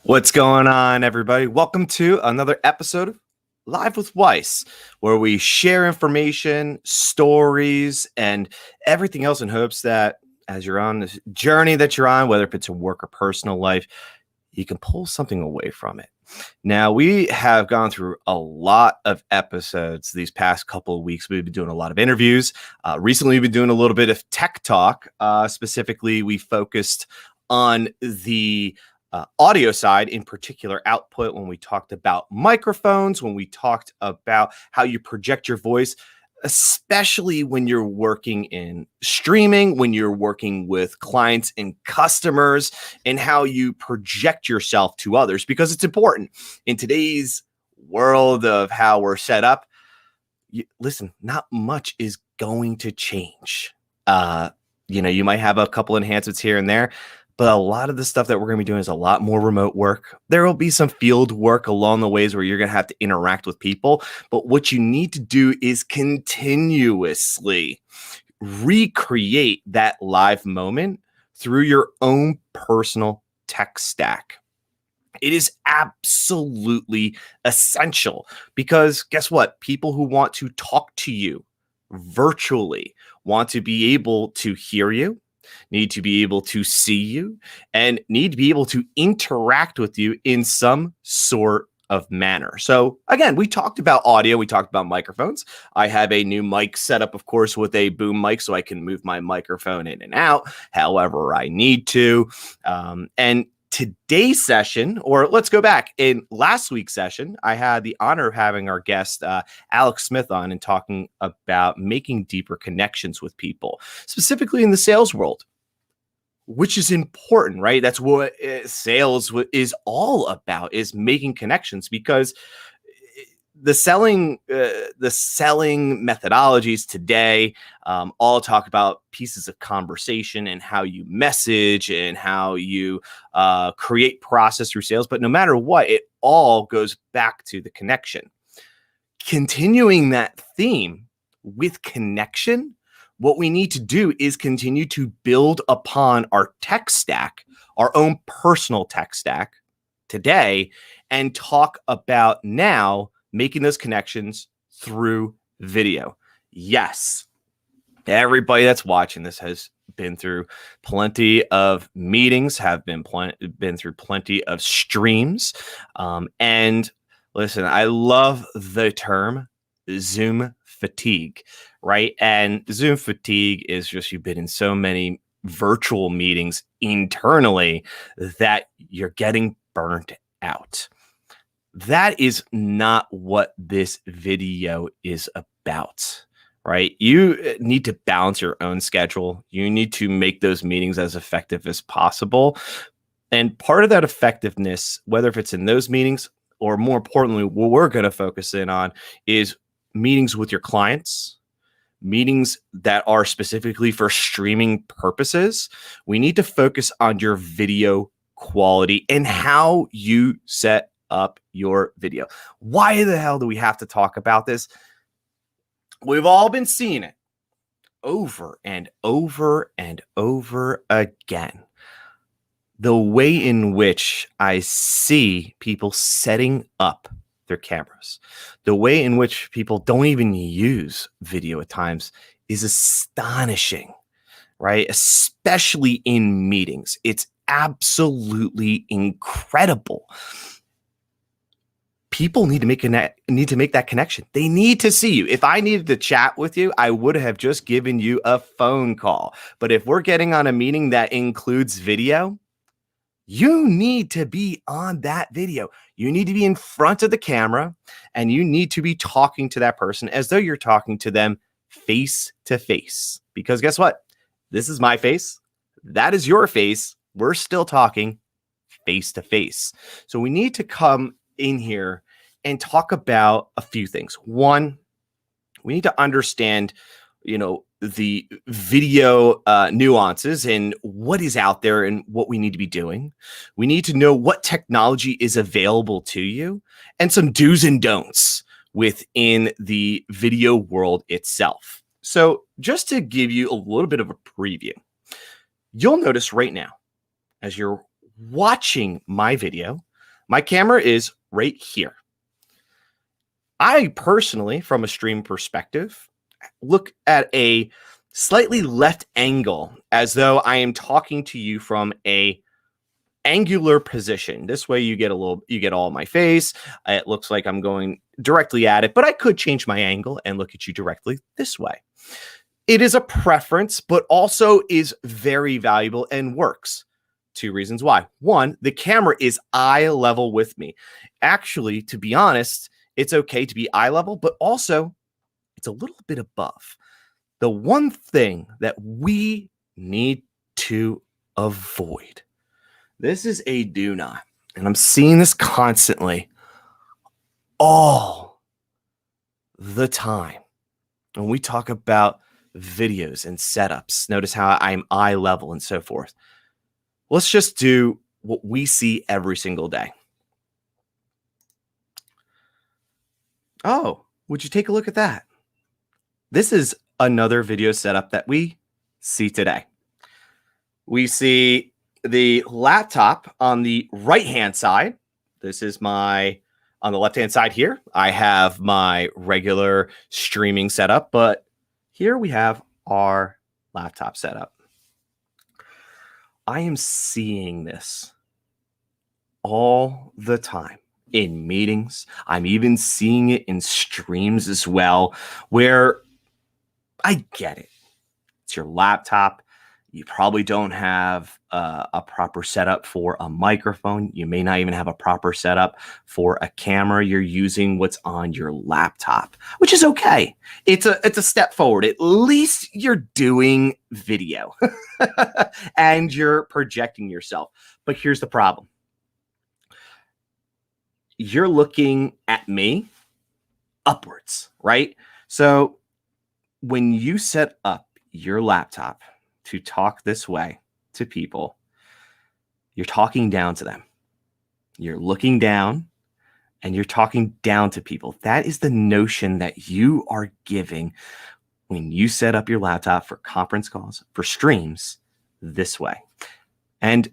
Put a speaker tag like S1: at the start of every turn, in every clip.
S1: What's going on, everybody? Welcome to another episode of Live with Weiss, where we share information, stories, and everything else in hopes that as you're on this journey that you're on, whether if it's a work or personal life, you can pull something away from it. Now, we have gone through a lot of episodes these past couple of weeks. We've been doing a lot of interviews. Recently, we've been doing a little bit of tech talk. Specifically, we focused on the audio side, in particular output, when we talked about microphones, when we talked about how you project your voice, especially when you're working in streaming, when you're working with clients and customers, and how you project yourself to others, because it's important in today's world of how we're set up. Listen, not much is going to change. You might have a couple enhancements here and there, but a lot of the stuff that we're going to be doing is a lot more remote work. There will be some field work along the ways where you're going to have to interact with people. But what you need to do is continuously recreate that live moment through your own personal tech stack. It is absolutely essential because guess what? People who want to talk to you virtually want to be able to hear you, need to be able to see you, and need to be able to interact with you in some sort of manner. So again, we talked about audio, we talked about microphones. I have a new mic set up, of course, with a boom mic, so I can move my microphone in and out however I need to. And today's session, or let's go back, in last week's session, I had the honor of having our guest Alex Smith on and talking about making deeper connections with people, specifically in the sales world, which is important, right? That's what sales is all about, is making connections, because the selling methodologies today all talk about pieces of conversation and how you message and how you create process through sales. But no matter what, it all goes back to the connection. Continuing that theme with connection, what we need to do is continue to build upon our tech stack, our own personal tech stack today, and talk about now making those connections through video. Yes, everybody that's watching this has been through plenty of meetings, have been through plenty of streams. And listen, I love the term Zoom fatigue, right? And Zoom fatigue is just, you've been in so many virtual meetings internally that you're getting burnt out. That is not what this video is about, right? You need to balance your own schedule. You need to make those meetings as effective as possible. And part of that effectiveness, whether if it's in those meetings or more importantly, what we're going to focus in on, is meetings with your clients, meetings that are specifically for streaming purposes. We need to focus on your video quality and how you set up your video. Why the hell do we have to talk about this? We've all been seeing it over and over and over again. The way in which I see people setting up their cameras, the way in which people don't even use video at times is astonishing, right? Especially in meetings. It's absolutely incredible. People need to make that connection. They need to see you. If I needed to chat with you, I would have just given you a phone call. But if we're getting on a meeting that includes video, you need to be on that video. You need to be in front of the camera, and you need to be talking to that person as though you're talking to them face to face. Because guess what? This is my face. That is your face. We're still talking face to face. So we need to come in here and talk about a few things. One, we need to understand, the video nuances and what is out there and what we need to be doing. We need to know what technology is available to you and some do's and don'ts within the video world itself. So just to give you a little bit of a preview, you'll notice right now, as you're watching my video, My camera is right here. I personally, from a stream perspective, look at a slightly left angle as though I am talking to you from a angular position. This way you get all my face. It looks like I'm going directly at it, but I could change my angle and look at you directly this way. It is a preference, but also is very valuable and works. Two reasons why. One, the camera is eye level with me. Actually, to be honest, it's okay to be eye level, but also it's a little bit above. The one thing that we need to avoid. This is a do not, and I'm seeing this constantly all the time. When we talk about videos and setups, notice how I'm eye level and so forth. Let's just do what we see every single day. Oh, would you take a look at that? This is another video setup that we see today. We see the laptop on the right-hand side. This is on the left-hand side here, I have my regular streaming setup, but here we have our laptop setup. I am seeing this all the time in meetings. I'm even seeing it in streams as well, where I get it. It's your laptop. You probably don't have a proper setup for a microphone. You may not even have a proper setup for a camera. You're using what's on your laptop, which is okay. It's a step forward. At least you're doing video and you're projecting yourself. But here's the problem. You're looking at me upwards, right? So when you set up your laptop to talk this way to people, you're talking down to them. You're looking down and you're talking down to people. That is the notion that you are giving when you set up your laptop for conference calls, for streams this way. And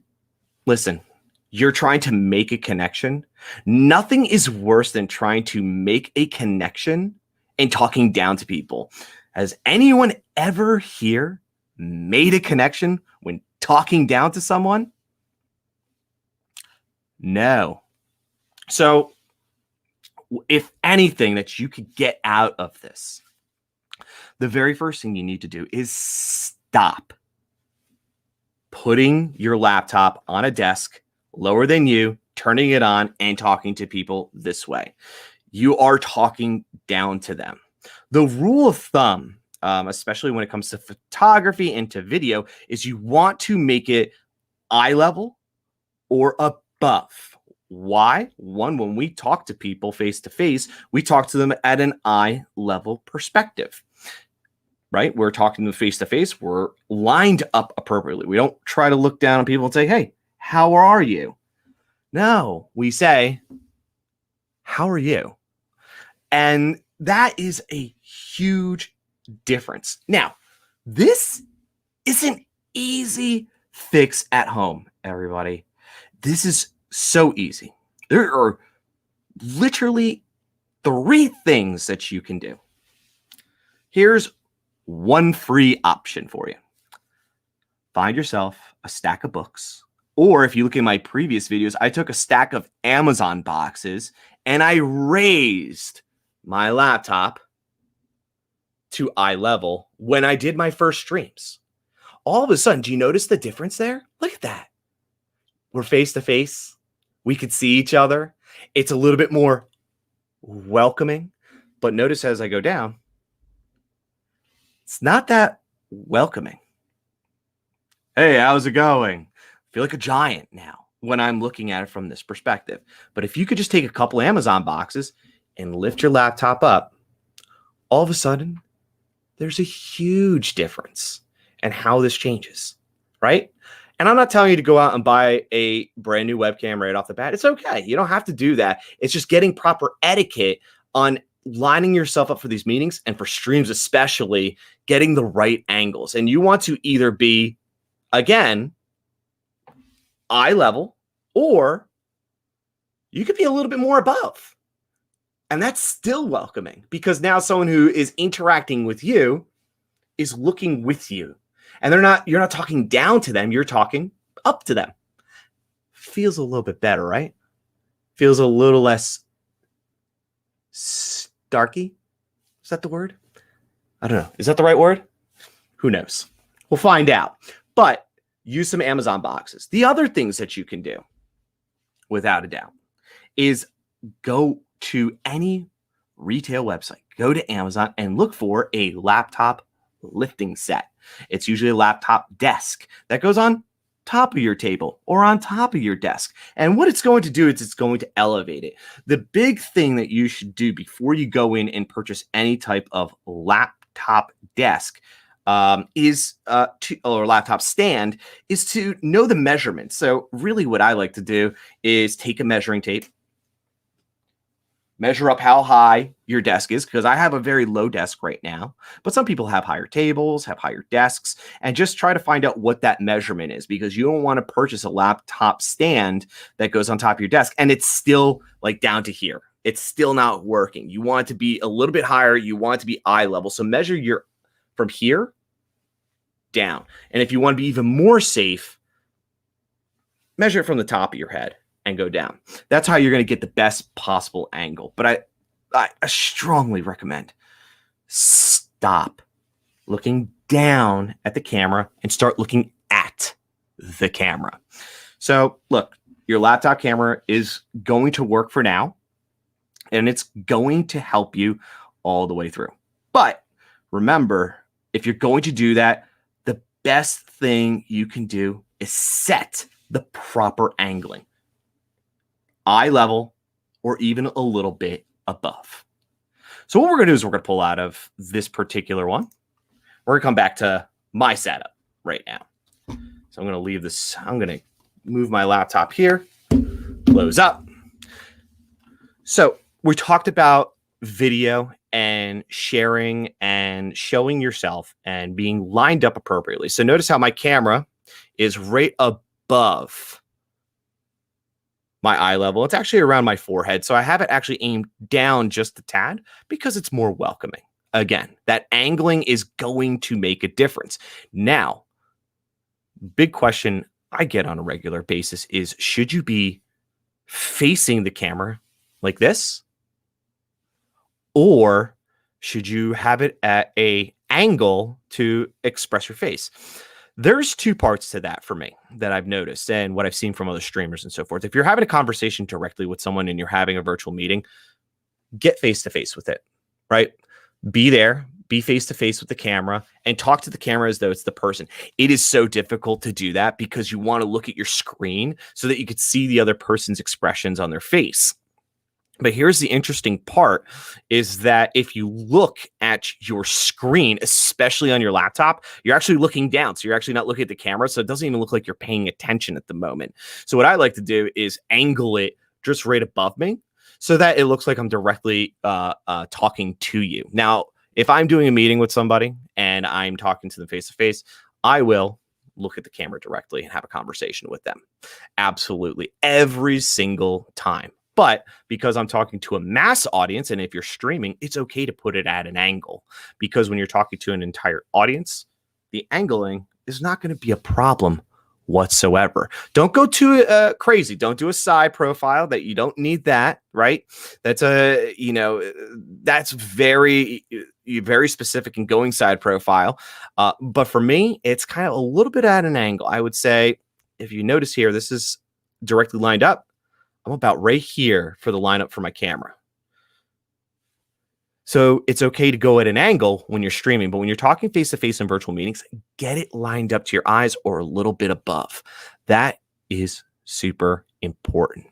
S1: listen, you're trying to make a connection. Nothing is worse than trying to make a connection and talking down to people. Has anyone ever here made a connection when talking down to someone? No. So if anything that you could get out of this, the very first thing you need to do is stop putting your laptop on a desk lower than you, turning it on and talking to people this way. You are talking down to them. The rule of thumb, especially when it comes to photography and to video, is you want to make it eye level or above. Why? One, when we talk to people face to face, we talk to them at an eye level perspective, right? We're talking to them face to face. We're lined up appropriately. We don't try to look down on people and say, hey, how are you? No, we say, how are you? And that is a huge difference. Now, this is an easy fix at home, everybody. This is so easy. There are literally 3 things that you can do. Here's one free option for you. Find yourself a stack of books. Or if you look at my previous videos, I took a stack of Amazon boxes and I raised my laptop to eye level when I did my first streams. All of a sudden, do you notice the difference there? Look at that. We're face to face. We could see each other. It's a little bit more welcoming. But notice as I go down, it's not that welcoming. Hey, how's it going? I feel like a giant now when I'm looking at it from this perspective. But if you could just take a couple Amazon boxes and lift your laptop up, all of a sudden, there's a huge difference in how this changes, right? And I'm not telling you to go out and buy a brand new webcam right off the bat. It's okay. You don't have to do that. It's just getting proper etiquette on lining yourself up for these meetings and for streams, especially getting the right angles. And you want to either be, again, eye level, or you could be a little bit more above. And that's still welcoming because now someone who is interacting with you is looking with you. And you're not talking down to them, you're talking up to them. Feels a little bit better, right? Feels a little less starky. Is that the word? I don't know. Is that the right word? Who knows? We'll find out. But use some Amazon boxes. The other things that you can do, without a doubt, is go to any retail website. Go to Amazon and look for a laptop lifting set. It's usually a laptop desk that goes on top of your table or on top of your desk. And what it's going to do is it's going to elevate it. The big thing that you should do before you go in and purchase any type of laptop desk or laptop stand is to know the measurements. So really what I like to do is take a measuring tape, measure up how high your desk is, because I have a very low desk right now, but some people have higher tables, have higher desks, and just try to find out what that measurement is, because you don't want to purchase a laptop stand that goes on top of your desk and it's still like down to here. It's still not working. You want it to be a little bit higher. You want it to be eye level. So measure your from here down. And if you want to be even more safe, measure it from the top of your head and go down. That's how you're going to get the best possible angle. But I strongly recommend stop looking down at the camera and start looking at the camera. So look, your laptop camera is going to work for now, and it's going to help you all the way through. But remember, if you're going to do that, the best thing you can do is set the proper angling. Eye level or even a little bit above. So what we're going to do is we're going to pull out of this particular one. We're going to come back to my setup right now. So I'm going to leave this. I'm going to move my laptop here, close up. So we talked about video and sharing and showing yourself and being lined up appropriately. So notice how my camera is right above my eye level. It's actually around my forehead. So I have it actually aimed down just a tad because it's more welcoming. Again, that angling is going to make a difference. Now, big question I get on a regular basis is, should you be facing the camera like this? Or should you have it at an angle to express your face? There's two parts to that for me that I've noticed and what I've seen from other streamers and so forth. If you're having a conversation directly with someone and you're having a virtual meeting, get face-to-face with it, right? Be there, be face-to-face with the camera and talk to the camera as though it's the person. It is so difficult to do that because you want to look at your screen so that you could see the other person's expressions on their face. But here's the interesting part is that if you look at your screen, especially on your laptop, you're actually looking down. So you're actually not looking at the camera. So it doesn't even look like you're paying attention at the moment. So what I like to do is angle it just right above me so that it looks like I'm directly talking to you. Now, if I'm doing a meeting with somebody and I'm talking to them face to face, I will look at the camera directly and have a conversation with them. Absolutely. Every single time. But because I'm talking to a mass audience, and if you're streaming, it's okay to put it at an angle, because when you're talking to an entire audience, the angling is not going to be a problem whatsoever. Don't go too crazy. Don't do a side profile that you don't need that, right? That's that's very specific in going side profile. But for me, it's kind of a little bit at an angle. I would say, if you notice here, this is directly lined up. I'm about right here for the lineup for my camera. So it's okay to go at an angle when you're streaming, but when you're talking face-to-face in virtual meetings, get it lined up to your eyes or a little bit above. That is super important.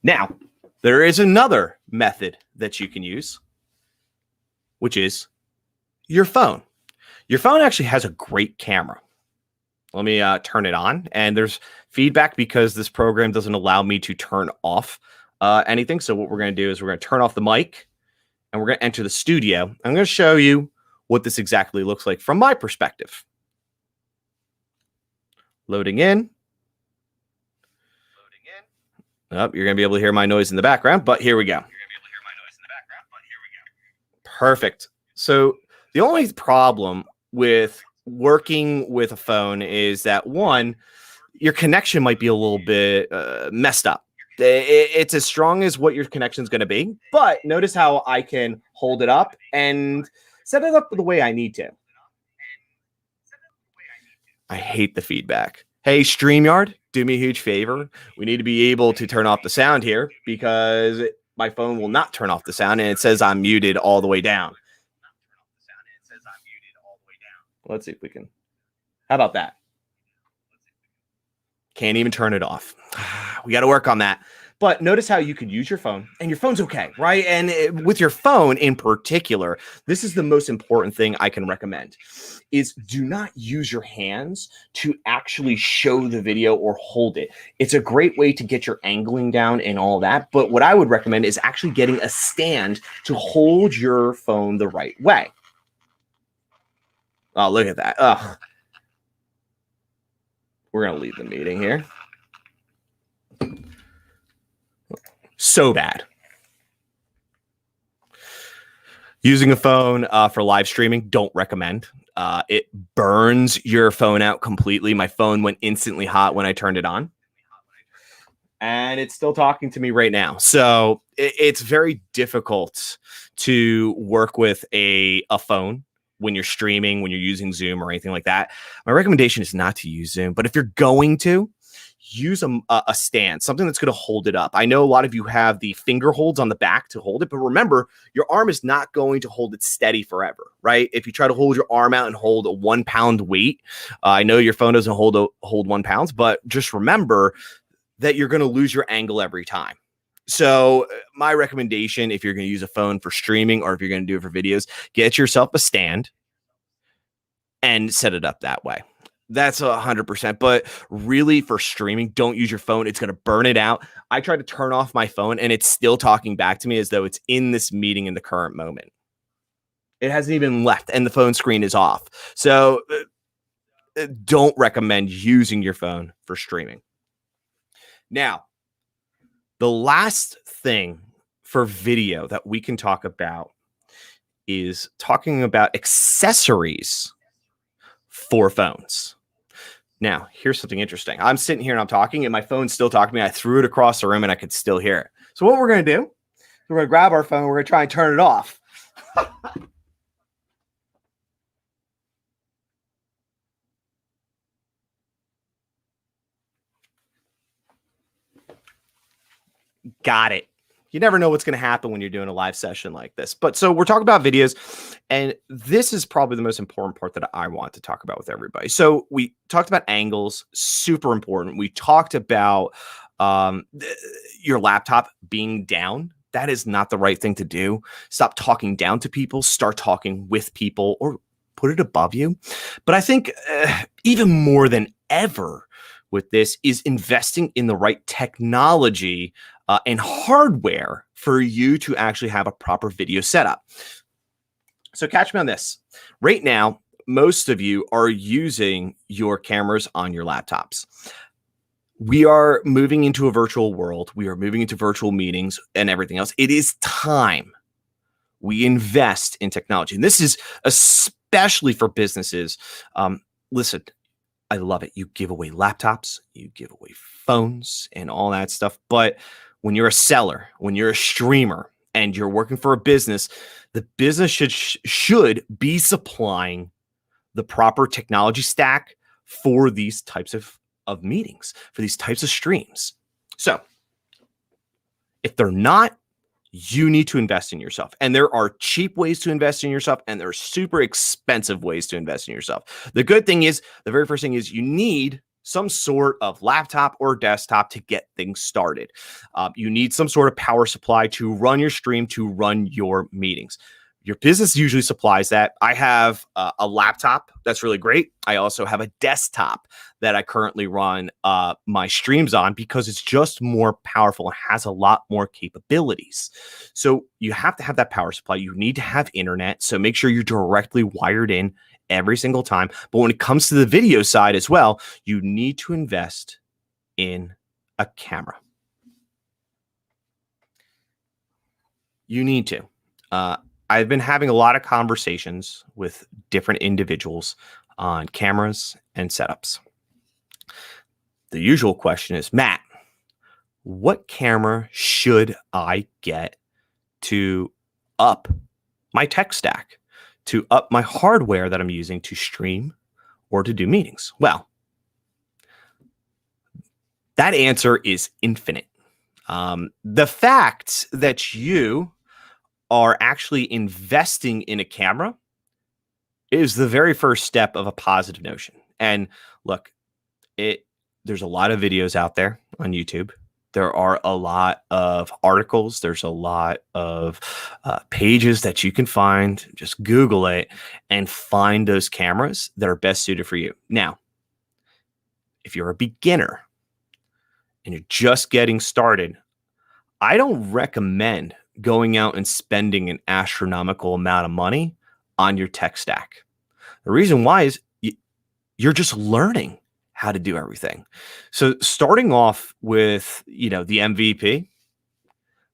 S1: Now, there is another method that you can use, which is your phone. Your phone actually has a great camera. Let me turn it on, and there's feedback because this program doesn't allow me to turn off anything. So what we're going to do is we're going to turn off the mic and we're going to enter the studio. I'm going to show you what this exactly looks like from my perspective. Loading in. Oh, you're going to be able to hear my noise in the background, but here we go. Perfect. So the only problem with working with a phone is that one, your connection might be a little bit messed up. It's as strong as what your connection is going to be, but notice how I can hold it up and set it up the way I need to. I hate the feedback. Hey, StreamYard, do me a huge favor. We need to be able to turn off the sound here because my phone will not turn off the sound, and it says I'm muted all the way down. Let's see if we can. How about that? Can't even turn it off. We got to work on that. But notice how you could use your phone, and your phone's okay, right? And with your phone in particular, this is the most important thing I can recommend, is do not use your hands to actually show the video or hold it. It's a great way to get your angling down and all that. But what I would recommend is actually getting a stand to hold your phone the right way. Oh, look at that. Oh. We're going to leave the meeting here. So bad. Using a phone for live streaming, don't recommend. It burns your phone out completely. My phone went instantly hot when I turned it on. And it's still talking to me right now. So it's very difficult to work with a phone when you're streaming, when you're using Zoom or anything like that. My recommendation is not to use Zoom. But if you're going to, use a stand, something that's going to hold it up. I know a lot of you have the finger holds on the back to hold it, but remember, your arm is not going to hold it steady forever, right? If you try to hold your arm out and hold a 1 pound weight, I know your phone doesn't hold 1 pound, but just remember that you're going to lose your angle every time. So my recommendation, if you're going to use a phone for streaming or if you're going to do it for videos, get yourself a stand and set it up that way. That's 100%. But really, for streaming, don't use your phone. It's going to burn it out. I tried to turn off my phone, and it's still talking back to me as though it's in this meeting in the current moment. It hasn't even left, and the phone screen is off. So don't recommend using your phone for streaming. Now, the last thing for video that we can talk about is talking about accessories for phones. Now, here's something interesting. I'm sitting here and I'm talking, and my phone's still talking to me. I threw it across the room, and I could still hear it. So what we're going to do, we're going to grab our phone. We're going to try and turn it off. Got it. You never know what's going to happen when you're doing a live session like this. But so we're talking about videos, and this is probably the most important part that I want to talk about with everybody. So we talked about angles, super important. We talked about your laptop being down. That is not the right thing to do. Stop talking down to people. Start talking with people, or put it above you. But I think even more than ever with this is investing in the right technology and hardware for you to actually have a proper video setup. So catch me on this. Right now, most of you are using your cameras on your laptops. We are moving into a virtual world. We are moving into virtual meetings and everything else. It is time we invest in technology. And this is especially for businesses. Listen, I love it. You give away laptops, you give away phones and all that stuff. But when you're a seller, when you're a streamer, and you're working for a business, the business should be supplying the proper technology stack for these types of meetings, for these types of streams. So if they're not, you need to invest in yourself. And there are cheap ways to invest in yourself, and there are super expensive ways to invest in yourself. The good thing is, the very first thing is you need some sort of laptop or desktop to get things started. You need some sort of power supply to run your stream, to run your meetings. Your business usually supplies that. I have a laptop that's really great. I also have a desktop that I currently run my streams on because it's just more powerful and has a lot more capabilities. So you have to have that power supply. You need to have internet. So make sure you're directly wired in every single time. But when it comes to the video side as well, you need to invest in a camera. You need to. Uh, I've been having a lot of conversations with different individuals on cameras and setups. The usual question is, Matt, what camera should I get to up my tech stack, to up my hardware that I'm using to stream or to do meetings? Well, that answer is infinite. The fact that you are actually investing in a camera is the very first step of a positive notion. And look, there's a lot of videos out there on YouTube. There are a lot of articles. There's a lot of pages that you can find. Just Google it and find those cameras that are best suited for you. Now, if you're a beginner and you're just getting started, I don't recommend going out and spending an astronomical amount of money on your tech stack. The reason why is you're just learning how to do everything. So starting off with, the MVP,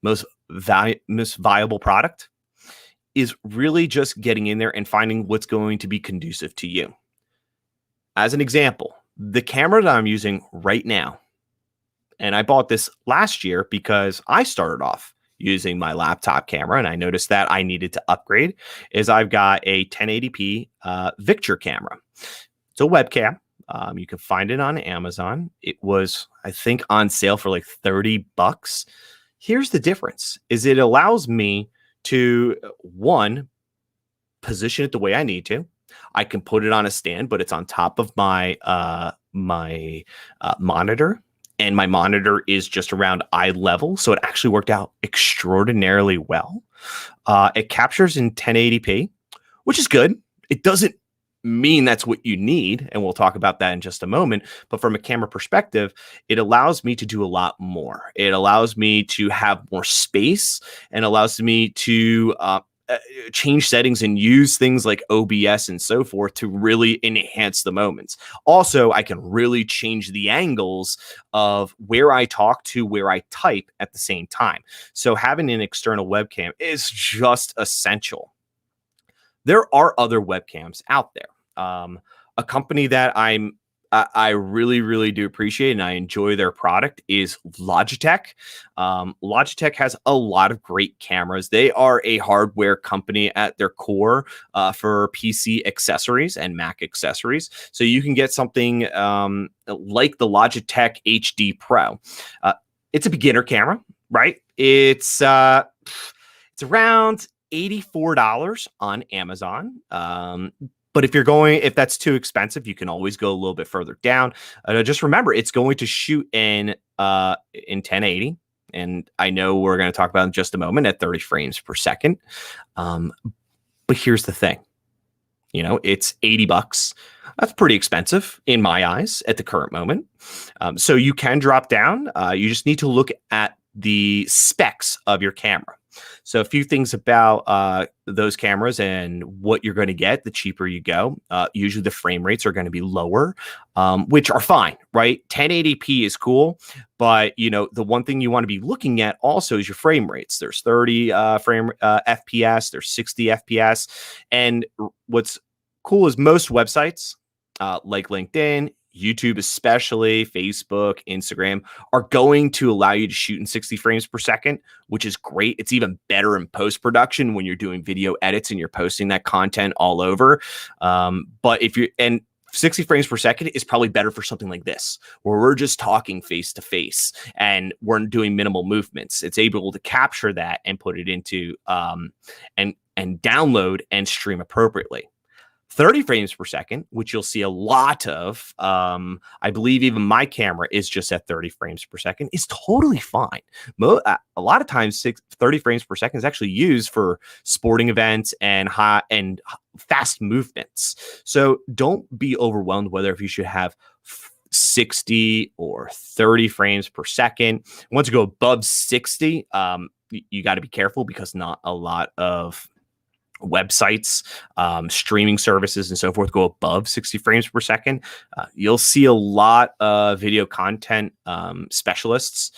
S1: most viable product, is really just getting in there and finding what's going to be conducive to you. As an example, the camera that I'm using right now, and I bought this last year because I started off using my laptop camera and I noticed that I needed to upgrade, is I've got a 1080p Victure camera. It's a webcam. You can find it on Amazon. It was, I think, on sale for like $30. Here's the difference: is it allows me to, one, position it the way I need to. I can put it on a stand, but it's on top of my monitor, and my monitor is just around eye level, so it actually worked out extraordinarily well. It captures in 1080p, which is good. It doesn't mean that's what you need, and we'll talk about that in just a moment. But from a camera perspective, it allows me to do a lot more. It allows me to have more space and allows me to change settings and use things like OBS and so forth to really enhance the moments. Also, I can really change the angles of where I talk to where I type at the same time. So having an external webcam is just essential. There are other webcams out there. A company that I really, really do appreciate and I enjoy their product is Logitech. Logitech has a lot of great cameras. They are a hardware company at their core for PC accessories and Mac accessories. So you can get something like the Logitech HD Pro. It's a beginner camera, right? It's around $84 on Amazon. But if that's too expensive, you can always go a little bit further down. Just remember, it's going to shoot in 1080. And I know we're going to talk about in just a moment at 30 frames per second. But here's the thing. It's $80. That's pretty expensive in my eyes at the current moment. So you can drop down. You just need to look at the specs of your camera. So a few things about those cameras and what you're going to get. The cheaper you go, usually the frame rates are going to be lower, which are fine, right? 1080p is cool, but the one thing you want to be looking at also is your frame rates. There's 30 FPS, there's 60 FPS, and what's cool is most websites like LinkedIn, YouTube, especially Facebook, Instagram, are going to allow you to shoot in 60 frames per second, which is great. It's even better in post-production when you're doing video edits and you're posting that content all over. But 60 frames per second is probably better for something like this, where we're just talking face to face and we're doing minimal movements. It's able to capture that and put it into and download and stream appropriately. 30 frames per second, which you'll see a lot of, I believe even my camera is just at 30 frames per second, is totally fine. A lot of times 30 frames per second is actually used for sporting events and fast movements. So don't be overwhelmed whether if you should have 60 or 30 frames per second. Once you go above 60, you got to be careful because not a lot of websites, streaming services, and so forth go above 60 frames per second. You'll see a lot of video content specialists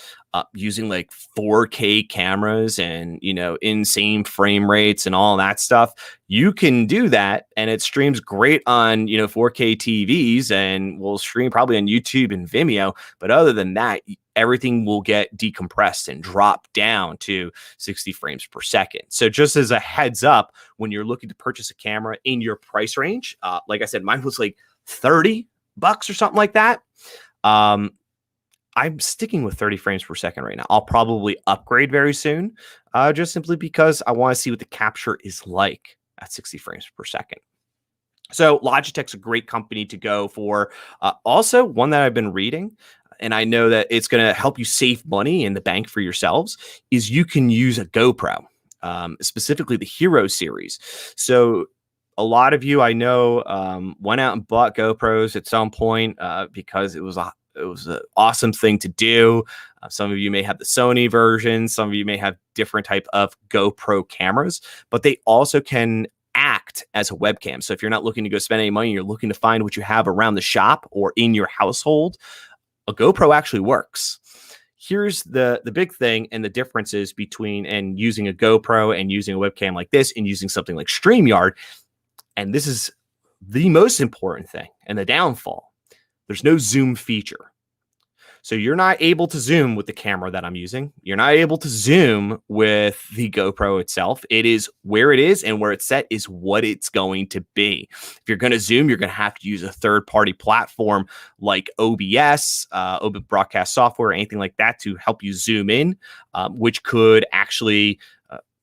S1: using like 4K cameras and, insane frame rates and all that stuff, you can do that. And it streams great on, 4K TVs and will stream probably on YouTube and Vimeo. But other than that, everything will get decompressed and drop down to 60 frames per second. So just as a heads up, when you're looking to purchase a camera in your price range, like I said, mine was like $30 or something like that. I'm sticking with 30 frames per second right now. I'll probably upgrade very soon, just simply because I want to see what the capture is like at 60 frames per second. So Logitech's a great company to go for. Also, one that I've been reading, and I know that it's going to help you save money in the bank for yourselves, is you can use a GoPro, specifically the Hero series. So a lot of you I know went out and bought GoPros at some point because it was an awesome thing to do. Some of you may have the Sony version. Some of you may have different type of GoPro cameras, but they also can act as a webcam. So if you're not looking to go spend any money, you're looking to find what you have around the shop or in your household, a GoPro actually works. Here's the big thing and the differences between and using a GoPro and using a webcam like this and using something like StreamYard. And this is the most important thing and the downfall. There's no zoom feature. So you're not able to zoom with the camera that I'm using. You're not able to zoom with the GoPro itself. It is where it is and where it's set is what it's going to be. If you're going to zoom, you're going to have to use a third-party platform like OBS, OBS broadcast software, or anything like that to help you zoom in, which could actually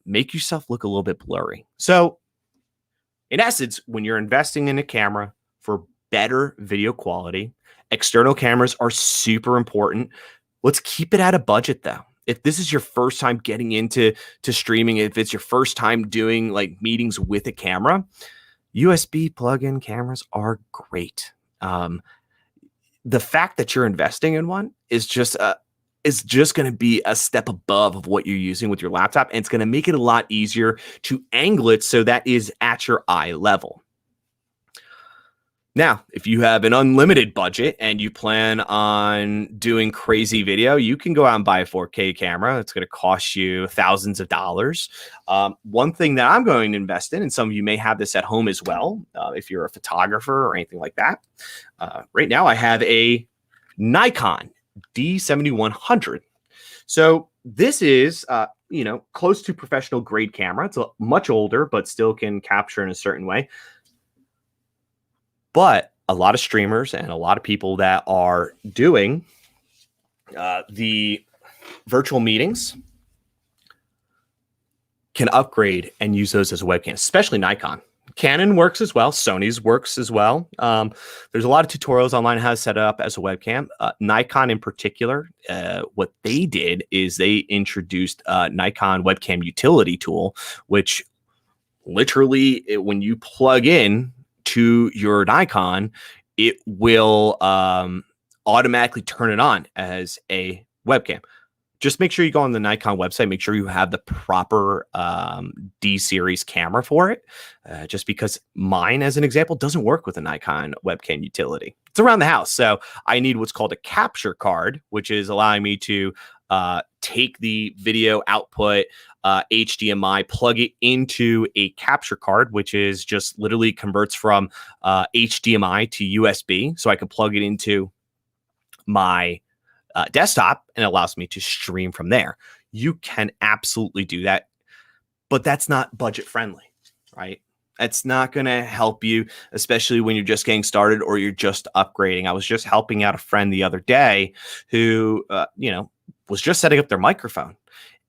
S1: make yourself look a little bit blurry. So in essence, when you're investing in a camera for better video quality, external cameras are super important. Let's keep it at a budget though. If this is your first time getting into streaming, if it's your first time doing like meetings with a camera, USB plug-in cameras are great. The fact that you're investing in one is just going to be a step above of what you're using with your laptop, and it's going to make it a lot easier to angle it so that is at your eye level. Now, if you have an unlimited budget and you plan on doing crazy video, you can go out and buy a 4K camera. It's going to cost you thousands of dollars. One thing that I'm going to invest in, and some of you may have this at home as well, if you're a photographer or anything like that. Right now, I have a Nikon D7100. So this is, close to professional grade camera. It's much older, but still can capture in a certain way. But a lot of streamers and a lot of people that are doing the virtual meetings can upgrade and use those as a webcam, especially Nikon. Canon works as well. Sony's works as well. There's a lot of tutorials online how to set it up as a webcam. Nikon in particular, what they did is they introduced Nikon webcam utility tool, which literally when you plug in to your Nikon, it will automatically turn it on as a webcam. Just make sure you go on the Nikon website, make sure you have the proper D series camera for it. Just because mine, as an example, doesn't work with a Nikon webcam utility. It's around the house. So I need what's called a capture card, which is allowing me to take the video output HDMI, plug it into a capture card, which is just literally converts from HDMI to USB. So I can plug it into my desktop and it allows me to stream from there. You can absolutely do that, but that's not budget friendly, right? It's not going to help you, especially when you're just getting started or you're just upgrading. I was just helping out a friend the other day who, was just setting up their microphone.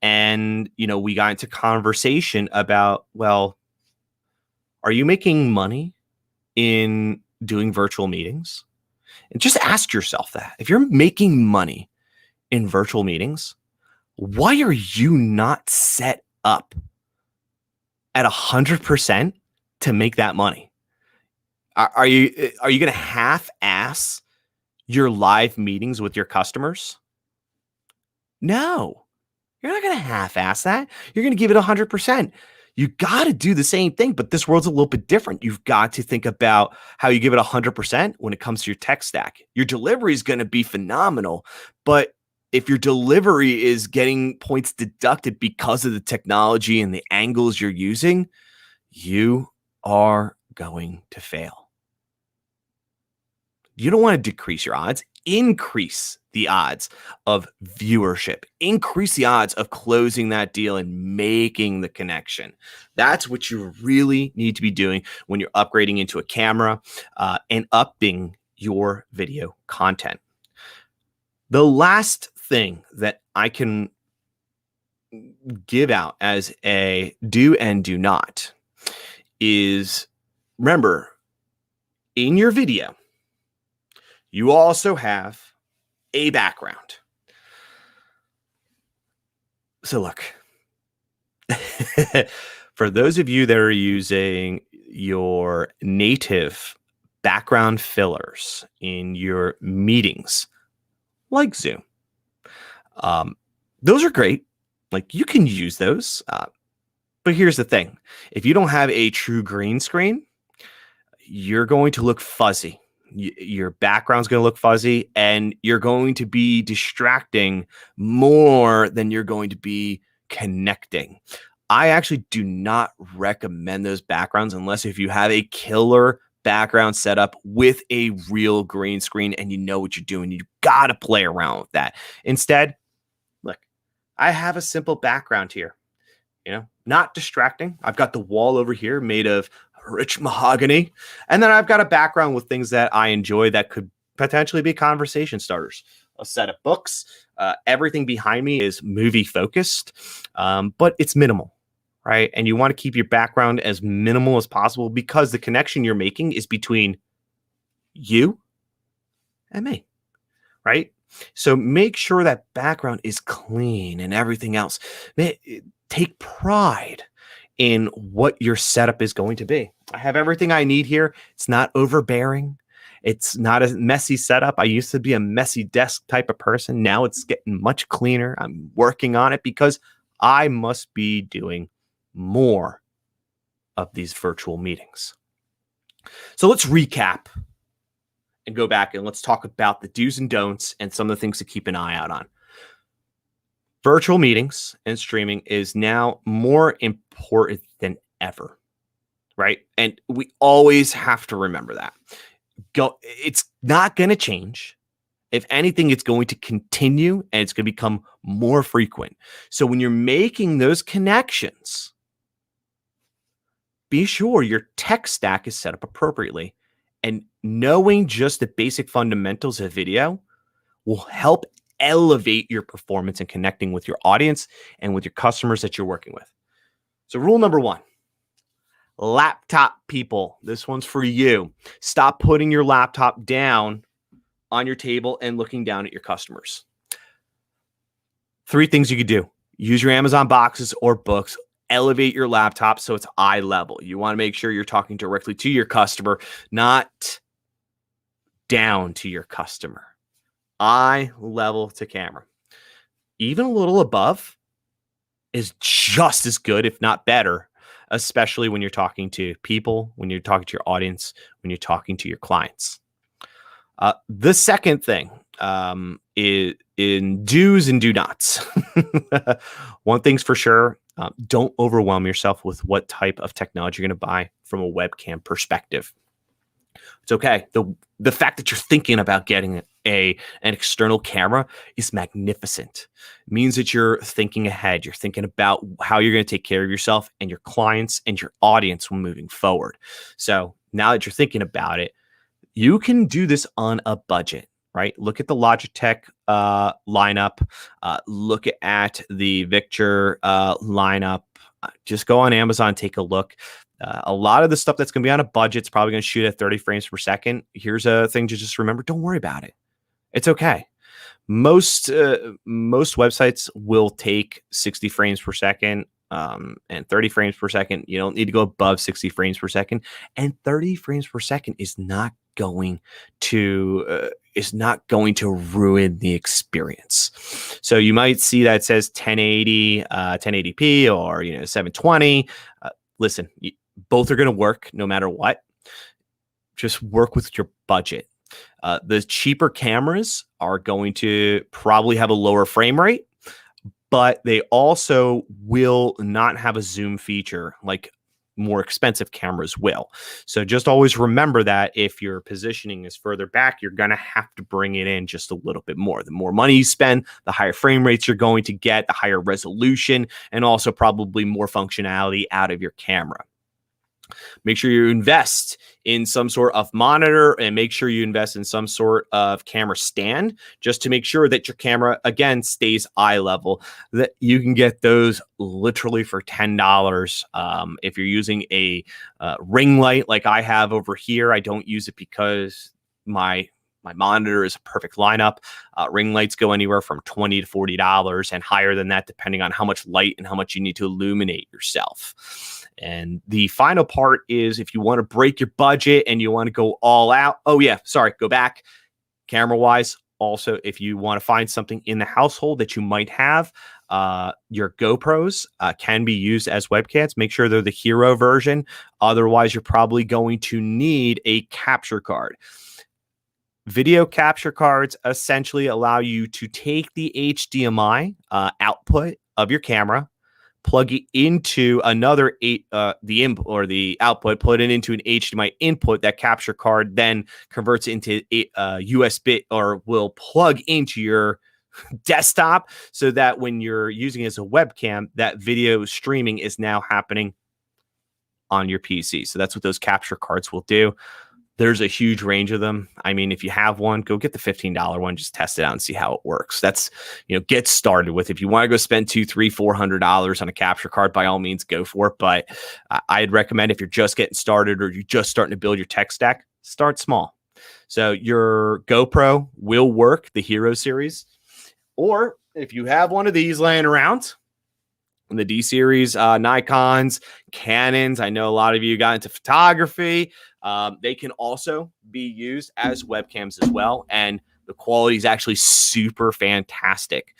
S1: And, we got into conversation about, well, are you making money in doing virtual meetings? And just ask yourself that. If you're making money in virtual meetings, why are you not set up at 100% to make that money? Are you going to half-ass your live meetings with your customers? No. You're not going to half-ass that. You're going to give it 100%. You got to do the same thing, but this world's a little bit different. You've got to think about how you give it 100% when it comes to your tech stack. Your delivery is going to be phenomenal, but if your delivery is getting points deducted because of the technology and the angles you're using, you are going to fail. You don't want to decrease your odds, increase the odds of viewership, increase the odds of closing that deal and making the connection. That's what you really need to be doing when you're upgrading into a camera and upping your video content. The last thing that I can give out as a do and do not is, remember, in your video, you also have a background. So look, for those of you that are using your native background fillers in your meetings, like Zoom, those are great. Like, you can use those. But here's the thing. If you don't have a true green screen, you're going to look fuzzy. Your background's going to look fuzzy, and you're going to be distracting more than you're going to be connecting. I actually do not recommend those backgrounds unless if you have a killer background set up with a real green screen and you know what you're doing. You got to play around with that. Instead, look, I have a simple background here, not distracting. I've got the wall over here made of rich mahogany. And then I've got a background with things that I enjoy that could potentially be conversation starters. A set of books. Everything behind me is movie focused, but it's minimal, right? And you want to keep your background as minimal as possible because the connection you're making is between you and me, right? So make sure that background is clean and everything else. Take pride in what your setup is going to be. I have everything I need here. It's not overbearing. It's not a messy setup. I used to be a messy desk type of person. Now it's getting much cleaner. I'm working on it because I must be doing more of these virtual meetings. So let's recap and go back and let's talk about the do's and don'ts and some of the things to keep an eye out on. Virtual meetings and streaming is now more important than ever, right? And we always have to remember that. It's not going to change. If anything, it's going to continue and it's going to become more frequent. So when you're making those connections, be sure your tech stack is set up appropriately. And knowing just the basic fundamentals of video will help elevate your performance and connecting with your audience and with your customers that you're working with. So rule number 1, laptop people, this one's for you. Stop putting your laptop down on your table and looking down at your customers. 3 things you could do. Use your Amazon boxes or books. Elevate your laptop so it's eye level. You want to make sure you're talking directly to your customer, not down to your customer. Eye level to camera. Even a little above is just as good, if not better, especially when you're talking to people, when you're talking to your audience, when you're talking to your clients. The second thing is in do's and do nots. One thing's for sure, don't overwhelm yourself with what type of technology you're going to buy from a webcam perspective. It's okay. The fact that you're thinking about getting an external camera is magnificent. It means that you're thinking ahead. You're thinking about how you're going to take care of yourself and your clients and your audience when moving forward. So now that you're thinking about it, you can do this on a budget, right? Look at the Logitech lineup. Look at the Victor lineup. Just go on Amazon, take a look. A lot of the stuff that's going to be on a budget is probably going to shoot at 30 frames per second. Here's a thing to just remember. Don't worry about it. It's okay. Most websites will take 60 frames per second and 30 frames per second. You don't need to go above 60 frames per second. And 30 frames per second is not going to ruin the experience. So you might see that it says 1080, 1080p or 720. Listen, both are going to work no matter what. Just work with your budget. The cheaper cameras are going to probably have a lower frame rate, but they also will not have a zoom feature like more expensive cameras will. So just always remember that if your positioning is further back, you're going to have to bring it in just a little bit more. The more money you spend, the higher frame rates you're going to get, the higher resolution, and also probably more functionality out of your camera. Make sure you invest in some sort of monitor, and make sure you invest in some sort of camera stand just to make sure that your camera, again, stays eye level. That you can get those literally for $10. If you're using a ring light like I have over here, I don't use it because my monitor is a perfect lineup. Ring lights go anywhere from $20 to $40 and higher than that, depending on how much light and how much you need to illuminate yourself. And the final part is if you want to break your budget and you want to go all out. Oh, yeah. Sorry. Go back camera wise. Also, if you want to find something in the household that you might have, your GoPros can be used as webcams. Make sure they're the Hero version. Otherwise, you're probably going to need a capture card. Video capture cards essentially allow you to take the HDMI output of your camera, plug it into another the input or the output, put it into an HDMI input. That capture card then converts into a USB or will plug into your desktop so that when you're using it as a webcam, that video streaming is now happening on your PC. So that's what those capture cards will do. There's a huge range of them. I mean, if you have one, go get the $15 one, just test it out and see how it works. That's, get started with. If you want to go spend $200, $300, $400 on a capture card, by all means, go for it. But I'd recommend if you're just getting started or you're just starting to build your tech stack, start small. So your GoPro will work, the Hero series. Or if you have one of these laying around, the D series, Nikons, Canons. I know a lot of you got into photography. They can also be used as webcams as well. And the quality is actually super fantastic.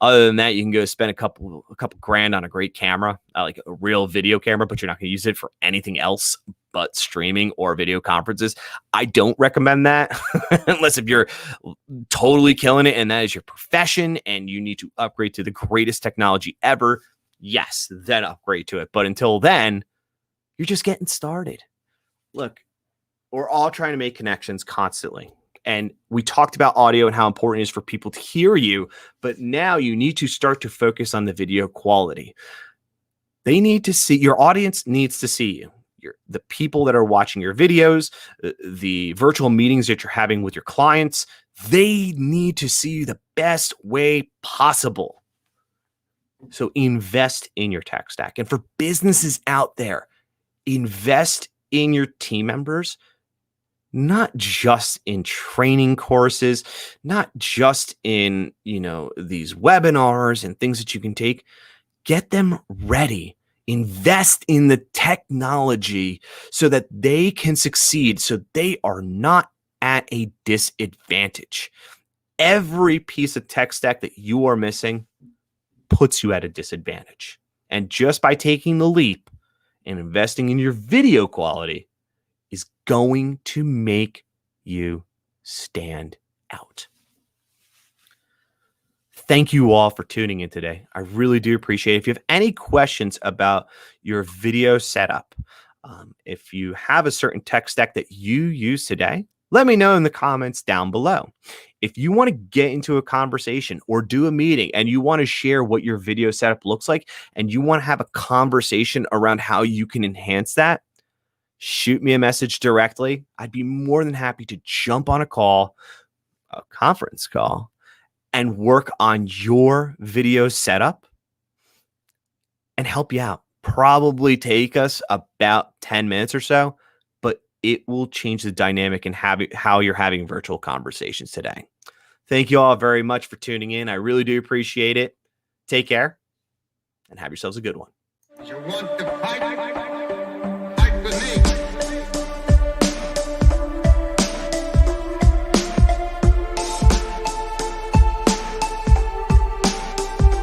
S1: Other than that, you can go spend a couple grand on a great camera, like a real video camera, but you're not going to use it for anything else but streaming or video conferences. I don't recommend that unless if you're totally killing it and that is your profession and you need to upgrade to the greatest technology ever. Yes, then upgrade to it. But until then, you're just getting started. Look, we're all trying to make connections constantly. And we talked about audio and how important it is for people to hear you. But now you need to start to focus on the video quality. They need to see, your audience needs to see you. The people that are watching your videos, the virtual meetings that you're having with your clients, they need to see you the best way possible. So invest in your tech stack. And for businesses out there, invest in your team members, not just in training courses, not just in, these webinars and things that you can take. Get them ready. Invest in the technology so that they can succeed, so they are not at a disadvantage. Every piece of tech stack that you are missing puts you at a disadvantage. And just by taking the leap and investing in your video quality is going to make you stand out. Thank you all for tuning in today. I really do appreciate it. If you have any questions about your video setup, if you have a certain tech stack that you use today, let me know in the comments down below. If you want to get into a conversation or do a meeting and you want to share what your video setup looks like and you want to have a conversation around how you can enhance that, shoot me a message directly. I'd be more than happy to jump on a conference call, and work on your video setup and help you out. Probably take us about 10 minutes or so, but it will change the dynamic and how you're having virtual conversations today. Thank you all very much for tuning in. I really do appreciate it. Take care and have yourselves a good one. You want to fight?